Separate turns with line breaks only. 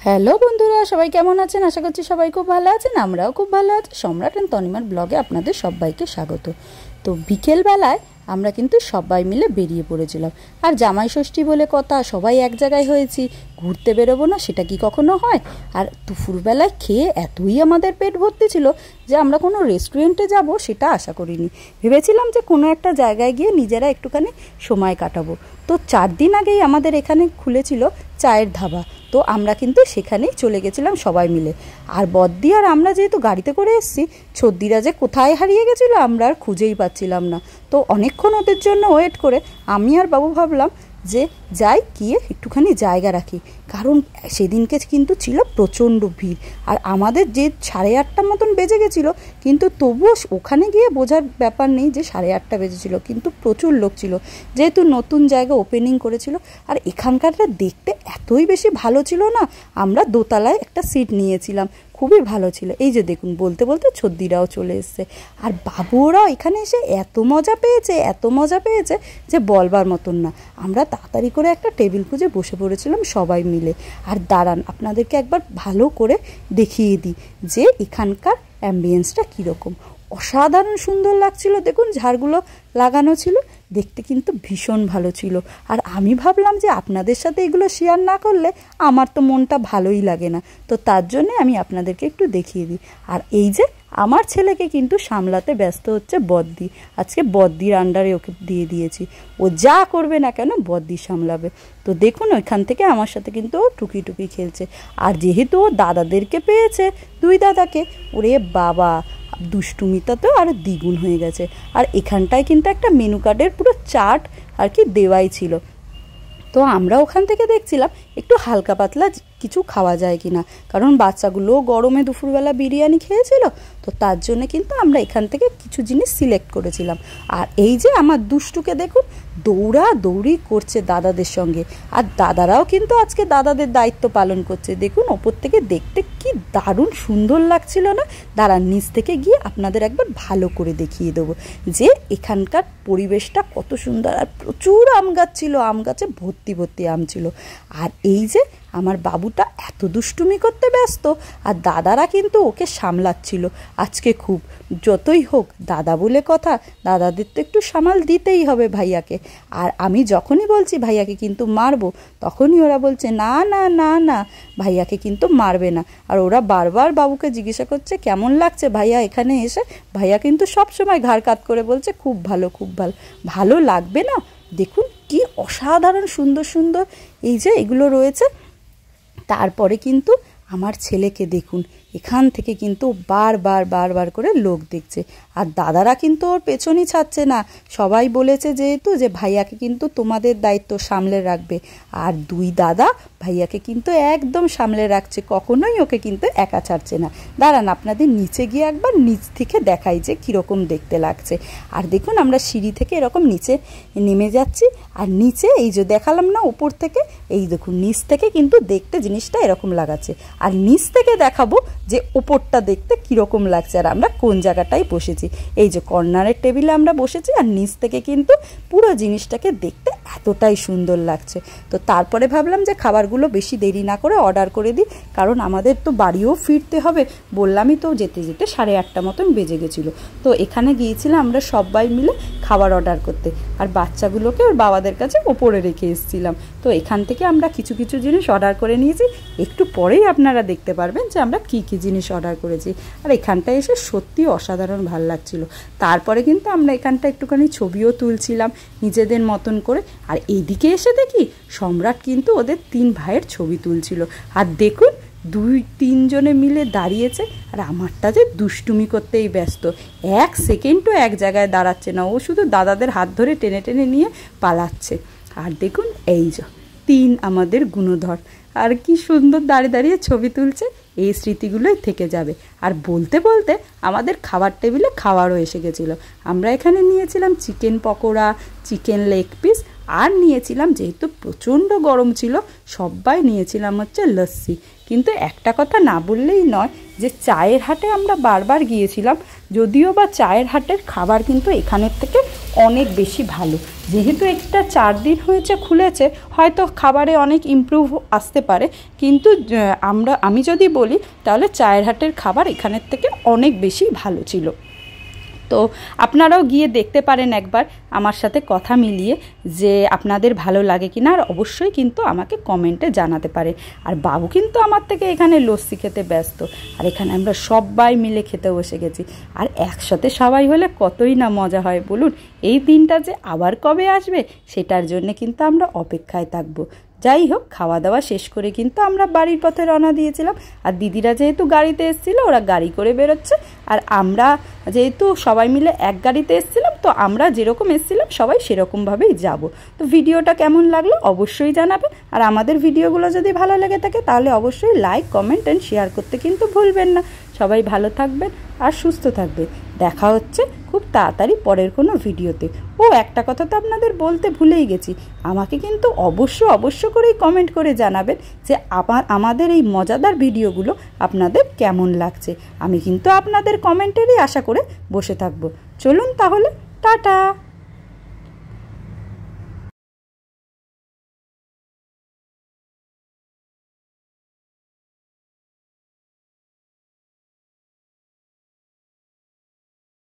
Hello বন্ধুরা, সবাই কেমন আছেন? আশা করছি সবাই খুব ভালো আছেন। আমরাও খুব ভালো আছি। সম্রাট অ্যান্ড তনিমার ব্লগে আপনাদের সবাইকে স্বাগত। তো বিকেলবেলায় আমরা কিন্তু সবাই মিলে বেরিয়ে পড়েছিলাম। আর জামাই ষষ্ঠী বলে কথা, সবাই এক জায়গায় হয়েছি, ঘুরতে বেরোবো না সেটা কি কখনো হয়? আর দুপুরবেলায় খেয়ে এতই আমাদের পেট ভর্তি ছিল যে আমরা কোনো রেস্টুরেন্টে যাব সেটা আশা করিনি। ভেবেছিলাম যে কোনো একটা জায়গায় গিয়ে নিজেরা একটুখানি সময় কাটাবো। তো 4 দিন আগেই আমাদের এখানে খুলেছিল চায়ের ধাবা। তো আমরা কিন্তু সেখানেই চলে গেছিলাম সবাই মিলে। আর বদ্দি আর আমরা যেহেতু গাড়িতে করে এসেছি, ছদ্দিরা যে কোথায় হারিয়ে গেছিলো আমরা আর খুঁজেই পাচ্ছিলাম না। তো অনেকক্ষণ ওদের জন্য ওয়েট করে আমি আর বাবু ভাবলাম যে যাই গিয়ে একটুখানি জায়গা রাখি, কারণ সেদিনকে কিন্তু ছিল প্রচণ্ড ভিড়। আর আমাদের যে 8:30 মতন বেজে গেছিলো, কিন্তু তবুও ওখানে গিয়ে বোঝার ব্যাপার নেই যে 8:30 বেজেছিল, কিন্তু প্রচুর লোক ছিল যেহেতু নতুন জায়গা ওপেনিং করেছিল। আর এখানকারটা দেখতে এতই বেশি ভালো ছিল না, আমরা দোতলায় একটা সিট নিয়েছিলাম, খুবই ভালো ছিল। এই যে দেখুন, বলতে বলতে ছদ্দিরাও চলে এসছে। আর বাবুরাও এখানে এসে এত মজা পেয়েছে যে বলবার মতন না। আমরা তাড়াতাড়ি করে একটা টেবিল খুঁজে বসে পড়েছিলাম সবাই মিলে। আর দাঁড়ান, আপনাদেরকে একবার ভালো করে দেখিয়ে দিই যে এখানকার অ্যাম্বিয়েন্সটা কীরকম। অসাধারণ সুন্দর লাগছিল। দেখুন, ঝাড়গুলো লাগানো ছিল, দেখতে কিন্তু ভীষণ ভালো ছিল। আর আমি ভাবলাম যে আপনাদের সাথে এগুলো শেয়ার না করলে আমার তো মনটা ভালোই লাগে না, তো তার জন্যে আমি আপনাদেরকে একটু দেখিয়ে দিই। আর এই যে আমার ছেলেকে কিন্তু সামলাতে ব্যস্ত হচ্ছে বদ্দি। আজকে বদ্দির আন্ডারে ওকে দিয়ে দিয়েছি, ও যা করবে না কেন বদ্দি সামলাবে। তো দেখুন, ওইখান থেকে আমার সাথে কিন্তু ও টুকি টুকি খেলছে। আর যেহেতু ও দাদাদেরকে পেয়েছে, 2 দাদাকে, ওরে বাবা, দুষ্টুমিটা তো আরও দ্বিগুণ হয়ে গেছে। আর এখানটায় কিন্তু একটা মেনু কার্ডের পুরো চার্ট আর কি দেওয়াই ছিল। তো আমরা ওখান থেকে দেখছিলাম একটু হালকা পাতলা কিছু খাওয়া যায় কি না, কারণ বাচ্চাগুলোও গরমে দুপুরবেলা বিরিয়ানি খেয়েছিল। তো তার জন্য কিন্তু আমরা এখান থেকে কিছু জিনিস সিলেক্ট করেছিলাম। আর এই যে আমার দুষ্টুকে দেখুন, দৌড়ি করছে দাদাদের সঙ্গে। আর দাদারাও কিন্তু আজকে দাদাদের দায়িত্ব পালন করছে। দেখুন, ওপর থেকে দেখতে কি দারুণ সুন্দর লাগছিল না? দাঁড়ান, নিচ থেকে গিয়ে আপনাদের একবার ভালো করে দেখিয়ে দেবো যে এখানকার পরিবেশটা কত সুন্দর। আর প্রচুর আম গাছ ছিল, আম গাছে ভর্তি আম ছিল। আর এই যে আমার বাবুটা এত দুষ্টুমি করতে ব্যস্ত, আর দাদারা কিন্তু ওকে সামলাচ্ছিল আজকে খুব। যতই হোক দাদা বলে কথা, দাদাদের তো একটু সামাল দিতেই হবে ভাইয়াকে। আর আমি যখনই বলছি ভাইয়াকে কিন্তু মারবো, তখনই ওরা বলছে না না না না, ভাইয়াকে কিন্তু মারবে না। আর ওরা বারবার বাবুকে জিজ্ঞাসা করছে কেমন লাগছে ভাইয়া এখানে এসে। ভাইয়া কিন্তু সবসময় ঘাড় কাত করে বলছে খুব ভালো, ভালো লাগবে না? দেখুন কি অসাধারণ সুন্দর এই যে এগুলো রয়েছে। তারপরে কিন্তু আমার ছেলেকে দেখুন, এখান থেকে কিন্তু বারবার করে লোক দেখছে। আর দাদারা কিন্তু ওর পেছনই ছাড়ছে না। সবাই বলেছে যেহেতু যে ভাইয়াকে কিন্তু তোমাদের দায়িত্ব সামলে রাখবে। আর 2 দাদা ভাইয়াকে কিন্তু একদম সামলে রাখছে, কখনোই ওকে কিন্তু একা ছাড়ছে না। দাঁড়ান, আপনাদের নিচে গিয়ে একবার নিচ থেকে দেখাই যে কীরকম দেখতে লাগছে। আর দেখুন, আমরা সিঁড়ি থেকে এরকম নিচে নেমে যাচ্ছি। আর নিচে এই যে দেখালাম না উপর থেকে, এই দেখুন নিচ থেকে কিন্তু দেখতে জিনিসটা এরকম লাগাচ্ছে। আর নিচ থেকে দেখাবো যে ওপরটা দেখতে কীরকম লাগছে আর আমরা কোন জায়গাটায় বসেছি। এই যে কর্নারের টেবিলে আমরা বসেছি, আর নিচ থেকে কিন্তু পুরো জিনিসটাকে দেখতে এতটাই সুন্দর লাগছে। তো তারপরে ভাবলাম যে খাবারগুলো বেশি দেরি না করে অর্ডার করে দিই, কারণ আমাদের তো বাড়িও ফিরতে হবে। বললামই তো, যেতে 8:30 মতন বেজে গেছিলো। তো এখানে গিয়েছিলাম আমরা সবাই মিলে খাবার অর্ডার করতে, আর বাচ্চাগুলোকে ওর বাবাদের কাছে ওপরে রেখে এসেছিলাম। তো এখান থেকে আমরা কিছু জিনিস অর্ডার করে নিয়েছি। একটু পরেই আপনারা দেখতে পারবেন যে আমরা কী জিনিস অর্ডার করেছি। আর এখানটায় এসে সত্যি অসাধারণ ভাল লাগছিল। তারপরে কিন্তু আমরা এখানটা একটুখানি ছবিও তুলছিলাম নিজেদের মতন করে। আর এইদিকে এসে দেখি সম্রাট কিন্তু ওদের 3 ভাইয়ের ছবি তুলছিল। আর দেখুন, 2-3 জনে মিলে দাঁড়িয়েছে। আর আমারটা যে দুষ্টুমি করতেই ব্যস্ত, 1 সেকেন্ডও এক জায়গায় দাঁড়াচ্ছে না, ও শুধু দাদাদের হাত ধরে টেনে নিয়ে পালাচ্ছে। আর দেখুন, এই যে 3 আমাদের গুণধর, আর কি সুন্দর দাঁড়িয়ে ছবি তুলছে। এই স্মৃতিগুলোই থেকে যাবে। আর বলতে বলতে আমাদের খাবার টেবিলে খাবারও এসে গেছিলো। আমরা এখানে নিয়েছিলাম chicken pakora, chicken leg piece, আর নিয়েছিলাম, যেহেতু প্রচণ্ড গরম ছিল, সবাই নিয়েছিলাম হচ্ছে লস্যি। কিন্তু একটা কথা না বললেই নয় যে চায়ের হাটে আমরা বারবার গিয়েছিলাম, যদিও বা চায়ের হাটের খাবার কিন্তু এখানের থেকে অনেক বেশি ভালো। যেহেতু এটা 4 দিন হয়েছে খুলেছে, হয়তো খাবারে অনেক ইমপ্রুভ আসতে পারে, কিন্তু আমি যদি বলি তাহলে চায়ের হাটের খাবার এখানের থেকে অনেক বেশি ভালো ছিল। তো আপনারাও গিয়ে দেখতে পারেন একবার আমার সাথে কথা মিলিয়ে যে আপনাদের ভালো লাগে কিনা, আর অবশ্যই কিন্তু আমাকে কমেন্টে জানাতে পারে। আর বাবু কিন্তু আমার থেকে এখানে লস্যি খেতে ব্যস্ত, আর এখানে আমরা সবাই মিলে খেতে বসে গেছি। আর একসাথে সবাই হলে কতই না মজা হয় বলুন। এই দিনটা যে আবার কবে আসবে সেটার জন্য কিন্তু আমরা অপেক্ষায় থাকবো। যাই হোক, খাওয়া দাওয়া শেষ করে কিন্তু আমরা বাড়ির পথে রওনা দিয়েছিলাম। আর দিদিরা যেহেতু গাড়িতে এসেছিলো, ওরা গাড়ি করে বেরোচ্ছে, আর আমরা যেহেতু সবাই মিলে এক গাড়িতে এসেছিলাম, তো আমরা যেরকম এসেছিলাম সবাই সেরকমভাবেই যাব। তো ভিডিওটা কেমন লাগলো অবশ্যই জানাবেন। আর আমাদের ভিডিওগুলো যদি ভালো লেগে থাকে তাহলে অবশ্যই লাইক, কমেন্ট অ্যান্ড শেয়ার করতে কিন্তু ভুলবেন না। সবাই ভালো থাকবেন আর সুস্থ থাকবেন। দেখা হচ্ছে খুব তাড়াতাড়ি পরের কোনো ভিডিওতে। ও একটা কথা তো আপনাদের বলতে ভুলেই গেছি, আমাকে কিন্তু অবশ্য করেই কমেন্ট করে জানাবেন যে আমাদের এই মজাদার ভিডিওগুলো আপনাদের কেমন লাগছে। আমি কিন্তু আপনাদের কমেন্টেরই আশা করে বসে থাকবো। চলুন তাহলে, টাটা।